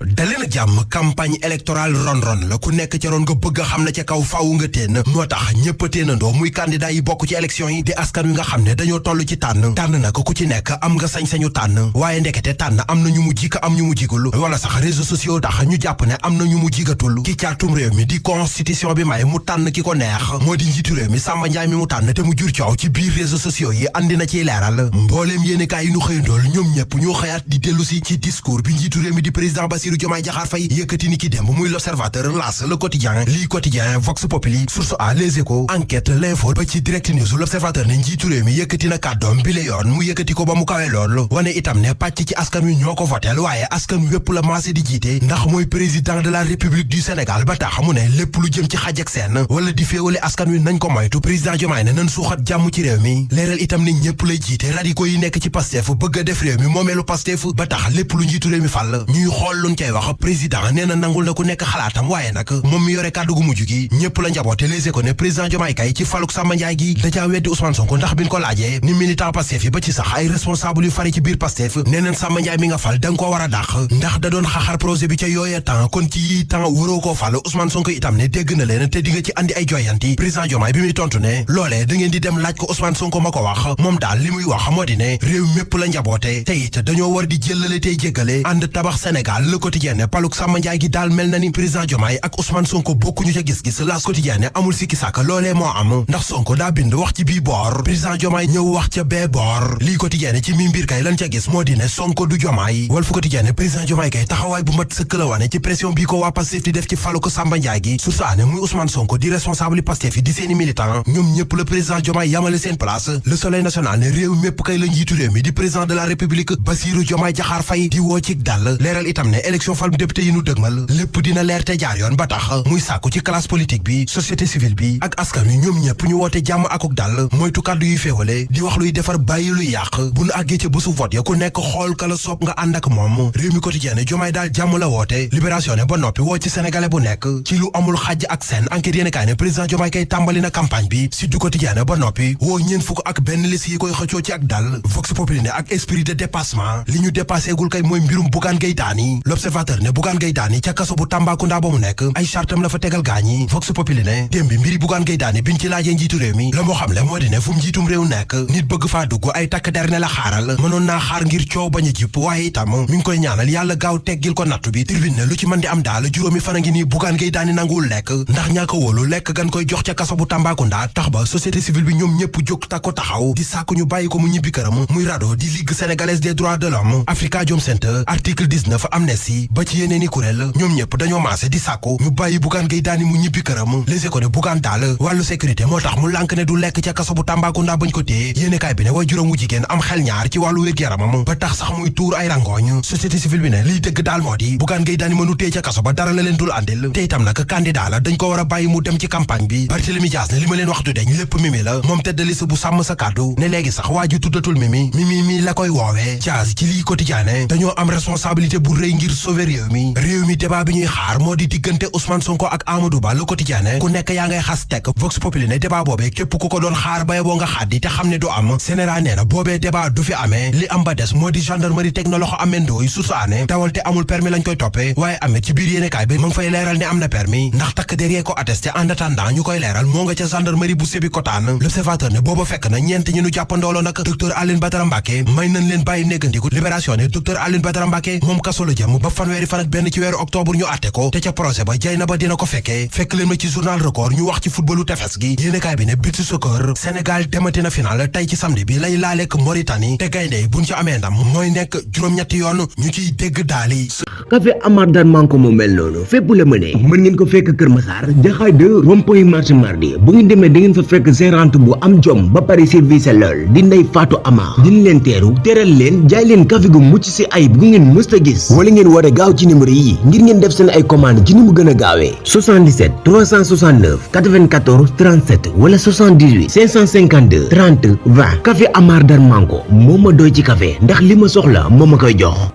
daleen jàmm campagne électorale ron-ron la ku nekk ca ron nga bëgg a xam ne ca kaw faaw nga teen moo tax ñëpp a teenandoo muy candidat yi bokk ci élection yi di askan wi nga xam ne dañoo toll ci tànn nag ku ci nekk am nga sañ-sañu tànn waaye ndekete tànn am na ñu mu jik am ñu mu jigul wala sax réseaux sociaux tax ñu jàpp ne am na ñu mu jigatul ki caatum réew mi di constitution bi may mu tànn ki ko neex moo di njiitu réew mi Samba Ndiaye mi mu tànn te mu jur coow ci biir réseaux sociaux yi andi na ciy leeral mbooleem yéenekaay yi ñu xëyandool ñoom ñëpp ñoo xëyaat di dellu si ci discours bi njiitu réew mi di président Bassirou Diomaye Diakhar Faye yëkkati ni ki démb muy l'Observateur, L'As, Le Quotidien, Lii Quotidien, Vox Populi, Source A, Les Échos, Enquête, L'Info ba ci Direct News. L'Observateur ne njiitu réew mi yëkkati na kàddoom bi la yoon mu yëkkati ko ba mu kawe lool wane itam ne pàcc ci askan wi ñoo ko voteel waaye askan wi wépp la maase di jiite ndax mooy président de la République du Sénégal ba tax mu ne lépp lu jëm ci xaj ak seen wala di féewale askan wi nañ ko moytu président Diomaye ne nañ suuxat jàmm ci réew mi leeral itam ne ñëpp lay jiite radicaux yi nekk ci Pastef bëgg a def réew mi moomeelu Pastef ba tax lépp lu njiitu réew mi fàll ñuy xool luñ cay wax président nee na nangul na ku nekk xalaatam waaye nag moom mi yore kàddu gu mujj gi ñëpp la njaboote Les Échos ne président Diomaye kay ci faluk Samba Ndiaye gi da caa weddi Ousmane Sonko ndax biñ ko laajee ni militant Pastef yi ba ci sax ay responsable yu fari ci biir Pastef nee neen Samba Ndiaye mi nga fal da nga koo war a dàq ndax da doon xaxar projet bi ca yooye temps kon ci yii temps waroo koo fal Ousmane Sonko itam ne dégg na leen te di nga ci andi ay joyanti président Diomaye bi muy tontu ne loolee da ngeen di dem laaj ko Ousmane Sonko ma ko wax moom daal li muy wax moo di ne réew mépp la njaboote te it dañoo war di jëlale tey jéggale ànd tabax Sénégal Le Quotidien ne paluk Samba Ndiaye gi daal mel na ni président Diomaye ak Ousmane Sonko bokkuñu ca gis-gis L'As Quotidien ne amul sikki sàkk loolee moo am ndax Sonko daa bind wax ci bii boor président Diomaye ñëw wax ca bee boor lii Quotidien ci mi mbir kay lan ca gis moo di ne Sonko du Diomaye Walf Quotidien ne président Diomaye kay taxawaay bu mat sëkk la wane ci pression bii ko waa Pastef di def ci falu ko Samba Ndiaye gi su saane muy Ousmane Sonko di responsable yi Pastef yi di seeni militant ñoom ñëpp le président Diomaye yamale seen place Le Soleil national ne réew mépp kay la njiitu réew mi di président de la République Bassirou Diomaye Diakhar Faye di woo ci dal leeral itam ne élection fal député yi nu dëgmal lépp dina leer te jaar yoon ba tax muy sàkku ci classe politique bi société civile bi ak askan wi ñoom ñëpp ñu woote jàmm akuk dal moytu kàddu yuy féewale di wax luy defar bàyyi luy yàq bu nu àggee ca bésu vote ya ku nekk xool kala soob nga ànd ak moom réew mi quotidien ne Diomaye daal jàmm la woote libération ne ba noppi woo ci sénégalais bu nekk ci lu amul xaj ak seen enquête yéene kaay ne président Diomaye kay tàmbali na campagne bi Sud Quotidien ne ba noppi woo ñeen fukk ak benn liste yi koy xëccoo ci ak dal Vox Populi ne ak esprit de dépassement li ñu dépassé gul kay mooy mbirum Bougane Gueye Dany L'Observateur ne Bougane Gueye Dany ca kaso bu Tambacounda ba mu nekk ay chartam la fa tegal gaañi Vox Populi ne démb mbiri Bougane Gueye Dany biñ ci laajee njiitu réew mi la moo xam le moo di ne fu mu njiitum réew nekk nit bëgg faa dugg ay takk der ne la xaaral mënoon naa xaar ngir coow bañ a jipp waaye itam mi ngi koy ñaanal yàlla gaaw teggil ko nattu bi Tribune ne lu ci mën di am daal juróomi fan a ngi nii Bougane Gueye Dany nanguwul lekk ndax ñaaka wóolu lekk gan koy jox ca kaso bu Tambacounda tax ba société civile bi ñoom ñëpp jóg takko taxaw di sàkku ñu bàyyi ko mu ñibbi këram muy RADDHO di Ligue sénégalaise des droits de l'homme Afrikajom Center article 19 Amnesty ba ci yeneen i kuréel ñoom ñëpp dañoo maase di sàkku ñu bàyyi Bougane Gueye Dany mu ñibbi këram Les Échos ne Bougane daal wàllu sécurité moo tax mu lànk ne du lekk ca kaso bu Tambacounda bañ ko téye yéenekaay bi ne way juróom wu jigéen am xel ñaar ci wàllu wér-gu-yaramam ba tax sax muy tuur ay rangooñ société civile bi ne liy dëgg daal moo di Bougane Gueye Dany mënu téye ca kaso ba dara la leen dul àndil te itam nag candidat la dañ ko war a bàyyi mu dem ci campagne bi Barthélémy Dias ne li ma leen wax du deñ lépp Mimi la moom tête de liste bu sàmm sa kàddu ne léegi sax waa ji tuddatul Mimi mi la koy woowee Dias ci lii quotidien ne dañoo am responsabilité bu rëy ngir sauver réew mi débat bi ñuy xaar moo di diggante Ousmane Sonko ak Amadou Ba Le Quotidien ne ku nekk yaa ngay xas teg Vox Populi ne débat boobee képp ku ko doon xaar ba yeboo nga xaddi te xam ne du am Sénégal nee na boobee débat du fi amee li am ba des moo di gendarmerie teg na loxo amendoo yi susaane dawal te amul permis lañ koy toppee waaye amee ci biir yéenekaay bi mu ngi fay leeral ne am na permis ndax takk derrière ko attesté en attendant ñu koy leeral moo nga ca gendarmerie bu Sébikotane L'Observateur ne booba fekk na ñeent ñi nu jàppandooloo nag docteur Alioune Badara Mbacké may nañ leen bàyyi néggandiku Libération ne docteur Alioune Badara Mbacké moom kaso la jëm ba fanweeri fan ak benn ci weeru octobre ñu àtte ko te ca procès ba jay na ba dina ko fekkee fekk leen ma ci journal Record ñu wax ci footballu tefes gi yéenekaay bi ne beach soccer Sénégal demati na final tey ci samedi bi lay laaleek Mauritanie te gaynde buñ ci amee ndam mooy nekk juróom-ñetti yoon ñu ciy dégg daali café Amar Dan Manko moo mel noonu fépp la mënee mën ngeen ko fekk Kër Massar Jaxaay 2 rond-point marché mardi bu ngeen demee da ngeen fa fekk gérante bu am jom ba pare service lool di Ndey Fatou Amar dina leen teeru teral leen jaay leen café gu mucc si ayib gu ngeen mës a gis wala ngeen war a gaaw ci numéro yi ngir ngeen def seen ay commande ci ni mu gën a gaawee 77 369 94 37 wala 78 552 30 20 café Amar Dan Manko moo ma doy ci café ndax li ma soxla moo ma koy jox